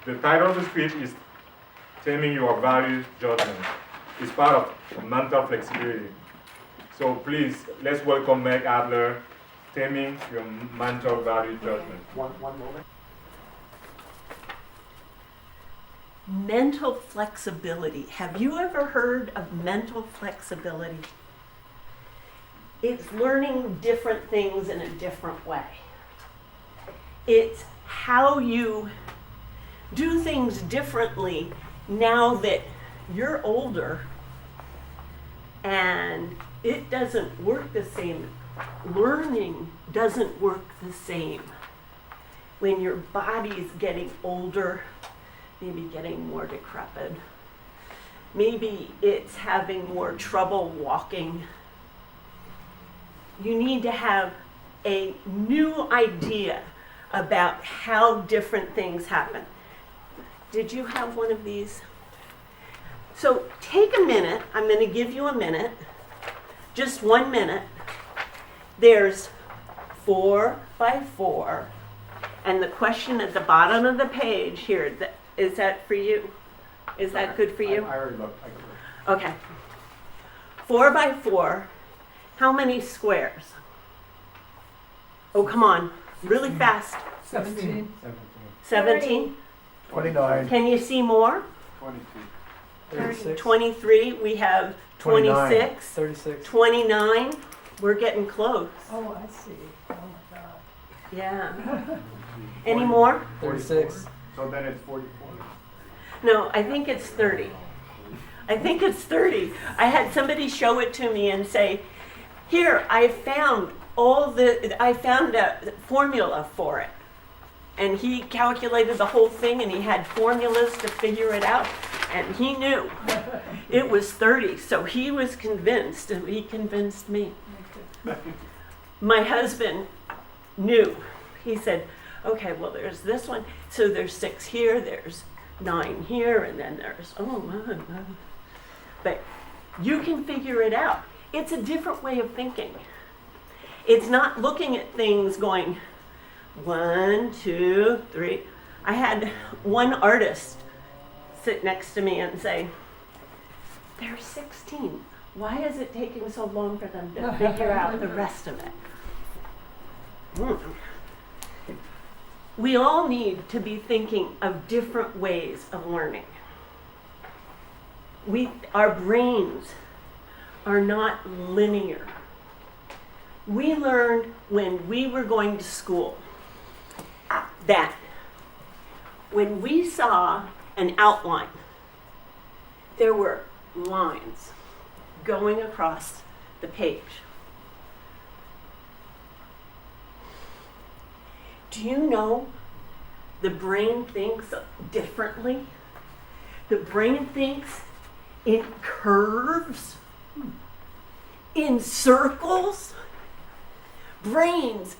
The title of the script is Taming Your Values Judgment. It's part of mental flexibility. So please, let's welcome Meg Adler, Taming Your Mental Value Judgment. One moment. Mental flexibility. Have you ever heard of mental flexibility? It's learning different things in a different way. It's how you do things differently now that you're older and it doesn't work the same. Learning doesn't work the same when your body's getting older, maybe getting more decrepit. Maybe it's having more trouble walking. You need to have a new idea about how different things happen. Did you have one of these? So take a minute. I'm going to give you a minute. Just 1 minute. There's 4 by 4. And the question at the bottom of the page here, is that for you? Is that good for you? I already looked. Okay. 4 by 4. How many squares? Oh, come on. Really fast. 17. 17? 29. Can you see more? 22. 36. 23. We have 29. 26. 36. 29. We're getting close. Oh, I see. Oh my God. Yeah. Any more? 36. So then it's 44. No, I think it's 30. I think it's 30. I had somebody show it to me and say, here, I found a formula for it. And he calculated the whole thing and he had formulas to figure it out. And he knew it was 30. So he was convinced and he convinced me. My husband knew. He said, okay, well, there's this one. So there's 6 here, there's 9 here, and then there's, But you can figure it out. It's a different way of thinking. It's not looking at things going 1, 2, 3. I had one artist sit next to me and say, they're 16. Why is it taking so long for them to figure out the rest of it? We all need to be thinking of different ways of learning. Our brains are not linear. We learned when we were going to school that when we saw an outline, there were lines going across the page. Do you know the brain thinks differently? The brain thinks in curves, in circles. Brains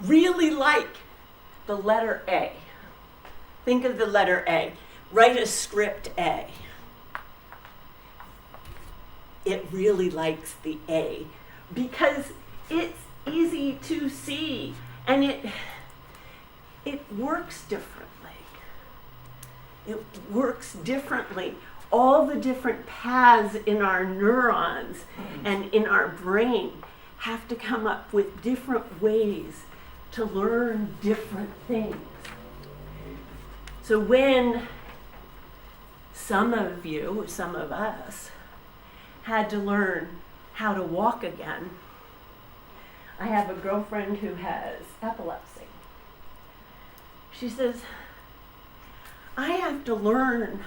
really like the letter A. Think of the letter A. Write a script A. It really likes the A because it's easy to see and it works differently. It works differently. All the different paths in our neurons and in our brain have to come up with different ways to learn different things. So when some of us, had to learn how to walk again, I have a girlfriend who has epilepsy. She says, I have to learn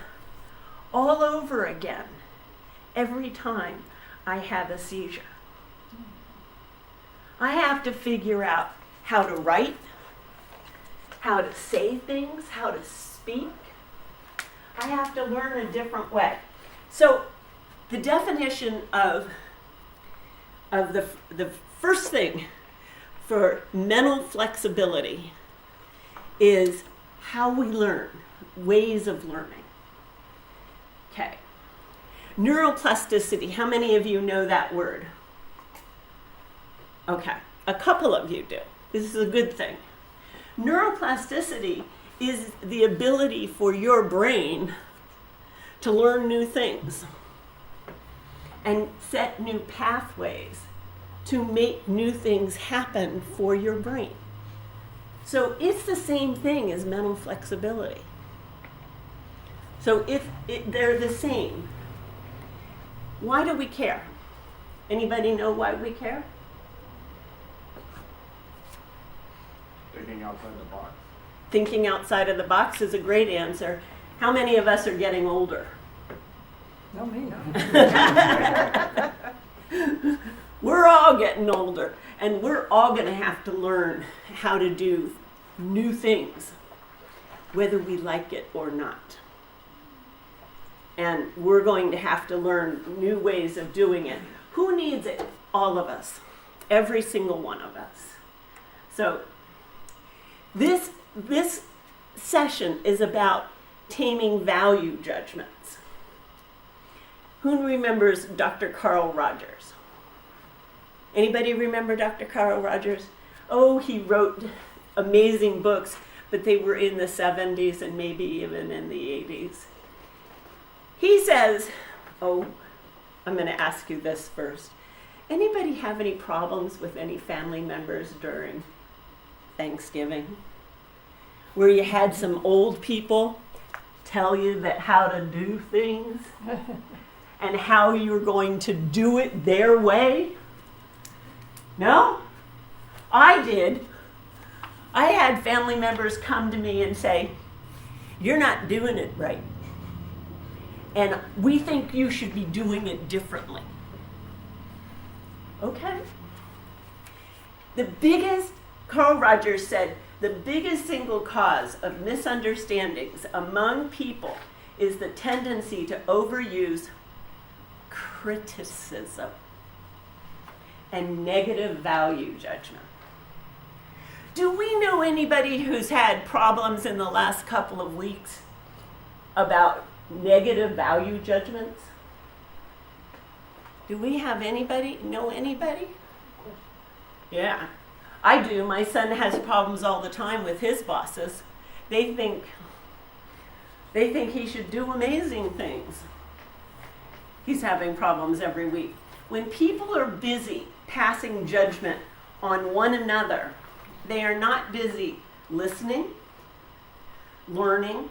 all over again every time I have a seizure. I have to figure out how to write, how to say things, how to speak. I have to learn a different way. So the definition of the first thing for mental flexibility is how we learn, ways of learning. Okay. Neuroplasticity, how many of you know that word? Okay, a couple of you do. This is a good thing. Neuroplasticity is the ability for your brain to learn new things and set new pathways to make new things happen for your brain. So it's the same thing as mental flexibility. So they're the same. Why do we care? Anybody know why we care? Thinking outside the box. Thinking outside of the box is a great answer. How many of us are getting older? No, me. We're all getting older, and we're all going to have to learn how to do new things, whether we like it or not. And we're going to have to learn new ways of doing it. Who needs it? All of us. Every single one of us. So this session is about taming value judgments. Who remembers Dr. Carl Rogers? Anybody remember Dr. Carl Rogers? Oh, he wrote amazing books, but they were in the 70s and maybe even in the 80s. He says, oh, I'm going to ask you this first. Anybody have any problems with any family members during Thanksgiving? Where you had some old people tell you that how to do things and how you're going to do it their way? No? I did. I had family members come to me and say, you're not doing it right. And we think you should be doing it differently. Okay. Carl Rogers said, the biggest single cause of misunderstandings among people is the tendency to overuse criticism and negative value judgment. Do we know anybody who's had problems in the last couple of weeks about negative value judgments? Do we have anybody? Know anybody? Yeah, I do. My son has problems all the time with his bosses. They think he should do amazing things. He's having problems every week. When people are busy passing judgment on one another, they are not busy listening, learning,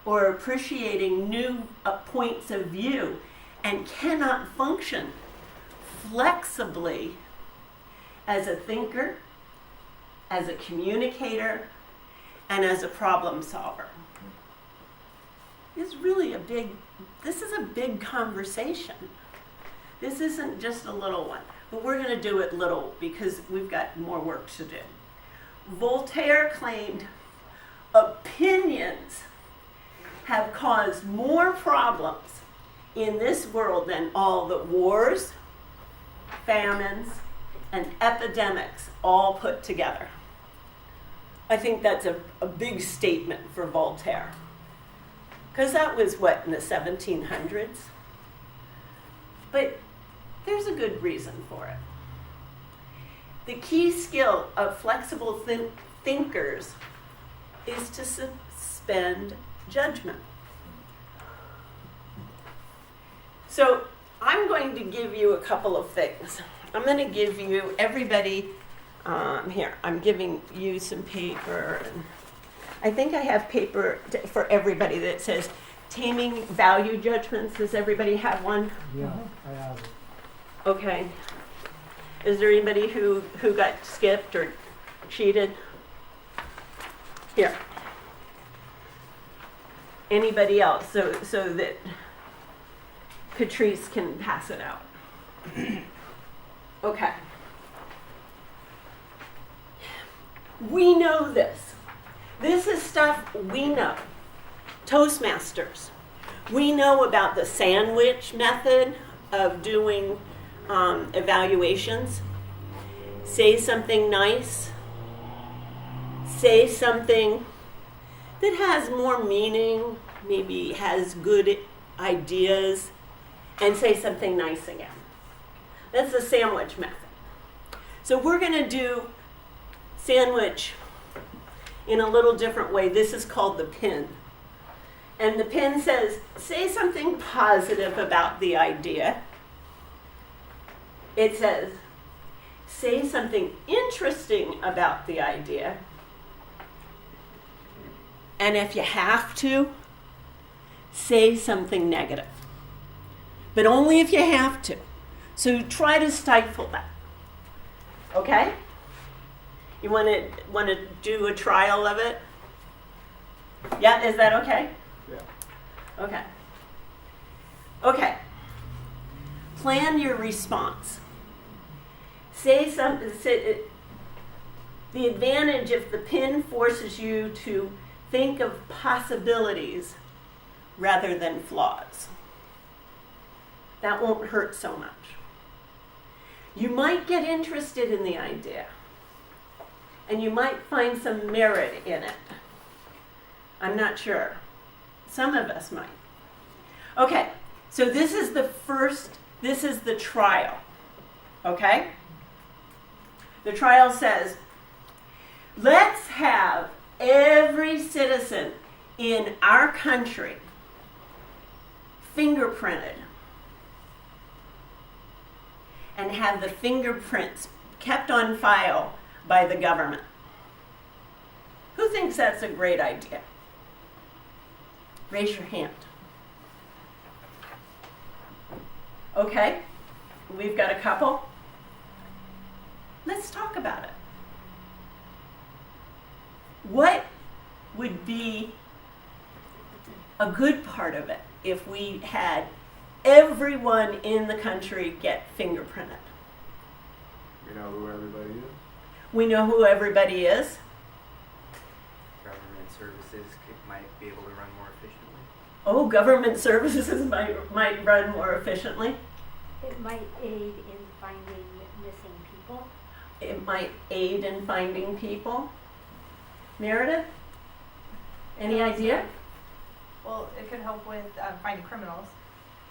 or appreciating new points of view, and cannot function flexibly as a thinker, as a communicator, and as a problem solver. This is a big conversation. This isn't just a little one, but we're going to do it little because we've got more work to do. Voltaire claimed opinions have caused more problems in this world than all the wars, famines, and epidemics all put together. I think that's a big statement for Voltaire. Because that was what, in the 1700s? But there's a good reason for it. The key skill of flexible thinkers is to suspend judgment. So I'm going to give you a couple of things. I'm going to give you, everybody, here, I'm giving you some paper. And I think I have paper for everybody that says Taming Value Judgments. Does everybody have one? Yeah, I have it. Okay. Is there anybody who got skipped or cheated? Here. Anybody else, so that Patrice can pass it out. Okay. We know this. This is stuff we know. Toastmasters. We know about the sandwich method of doing evaluations. Say something nice. Say something that has more meaning, maybe has good ideas, and say something nice again. That's the sandwich method. So we're going to do sandwich in a little different way. This is called the pin. And the pin says, say something positive about the idea. It says, say something interesting about the idea. And if you have to, say something negative. But only if you have to. So try to stifle that. Okay? You want to do a trial of it? Yeah, is that okay? Yeah. Okay. Okay. Plan your response. Say something. The advantage if the pin forces you to think of possibilities rather than flaws. That won't hurt so much. You might get interested in the idea, and you might find some merit in it. I'm not sure. Some of us might. Okay, so this is the trial. Okay? The trial says, let's have every citizen in our country fingerprinted and have the fingerprints kept on file by the government. Who thinks that's a great idea? Raise your hand. Okay, we've got a couple. Let's talk about it. What would be a good part of it if we had everyone in the country get fingerprinted? We know who everybody is. We know who everybody is. Government services might be able to run more efficiently. Oh, government services might run more efficiently. It might aid in finding missing people. It might aid in finding people. Meredith? Any idea? Well, it could help with finding criminals.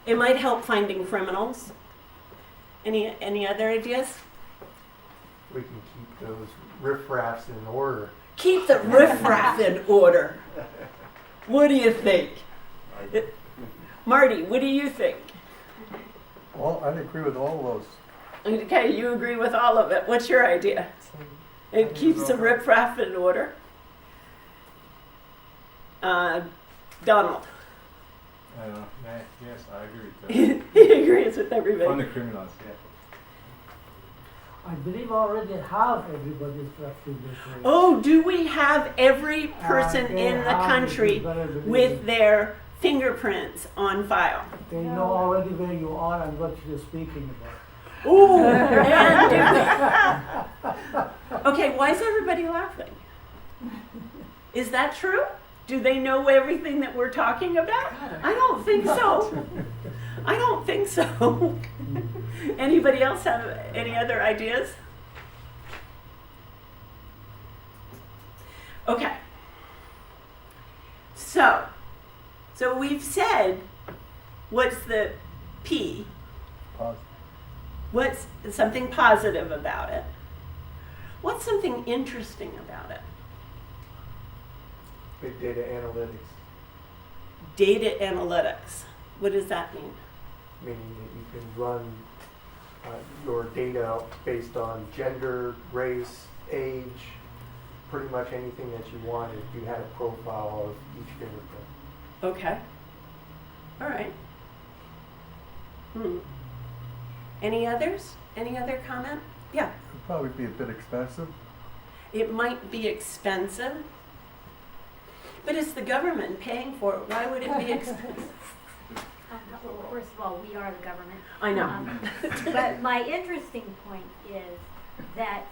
It might help finding criminals. Any other ideas? We can keep those riffraffs in order. Keep the riffraff in order. What do you think? Marty, what do you think? Well, I'd agree with all those. Okay, you agree with all of it. What's your idea? It keeps the riffraff in order. Donald. Yes, I agree with that. He agrees with everybody. Fund the criminals, yeah. I believe I already have everybody's fingerprint. Oh, do we have every person they in the have it, country you better believe with it. their fingerprints on file? They know already where you are and what you're speaking about. Ooh, and okay, why is everybody laughing? Is that true? Do they know everything that we're talking about? I don't think so. I don't think so. Anybody else have any other ideas? Okay. So we've said, what's the P? Positive. What's something positive about it? What's something interesting about it? Big data analytics, Data analytics. What does that mean? meaning that you can run your data based on gender, race, age, pretty much anything that you wanted. You had a profile of each fingerprint. Okay. All right. Any others? Any other comment? Yeah. It'd probably be a bit expensive. It might be expensive, but it's the government paying for it. Why would it be expensive? Well, first of all, we are the government. I know. But my interesting point is that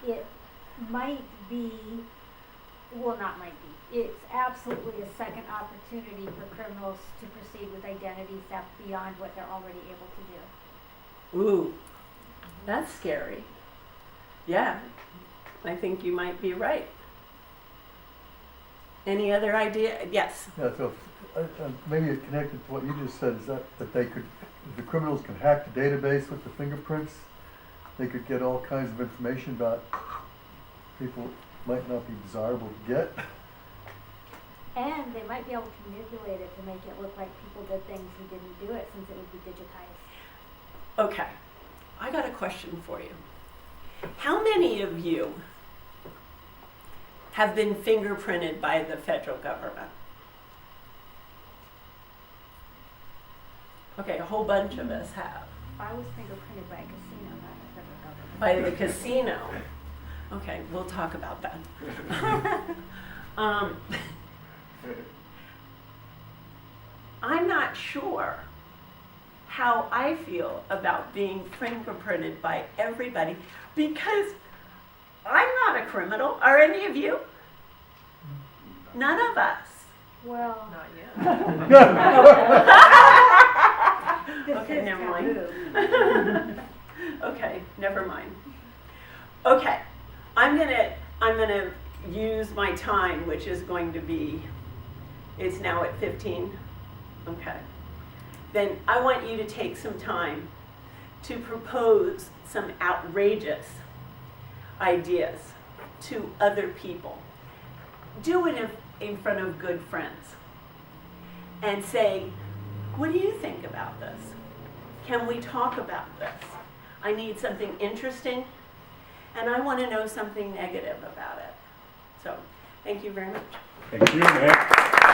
it might be, well, not might be, it's absolutely a second opportunity for criminals to proceed with identity theft beyond what they're already able to do. Ooh, that's scary. Yeah, I think you might be right. Any other idea? Yes. Yeah, so maybe it's connected to what you just said, is that they could, the criminals can hack the database with the fingerprints. They could get all kinds of information about people might not be desirable to get. And they might be able to manipulate it to make it look like people did things who didn't do it, since it would be digitized. Okay, I got a question for you. How many of you have been fingerprinted by the federal government? Okay, a whole bunch of us have. I was fingerprinted by a casino, not the federal government. By the casino. Okay, we'll talk about that. I'm not sure how I feel about being fingerprinted by everybody because I'm not a criminal. Are any of you? None of us. Well, Not yet. this Okay, is never mind. taboo. Okay, never mind. Okay, I'm gonna use my time, which is going to be, it's now at 15. Okay. Then I want you to take some time to propose some outrageous ideas to other people. Do it in front of good friends and say, what do you think about this? Can we talk about this? I need something interesting and I want to know something negative about it. So, thank you very much. Thank you, Nick.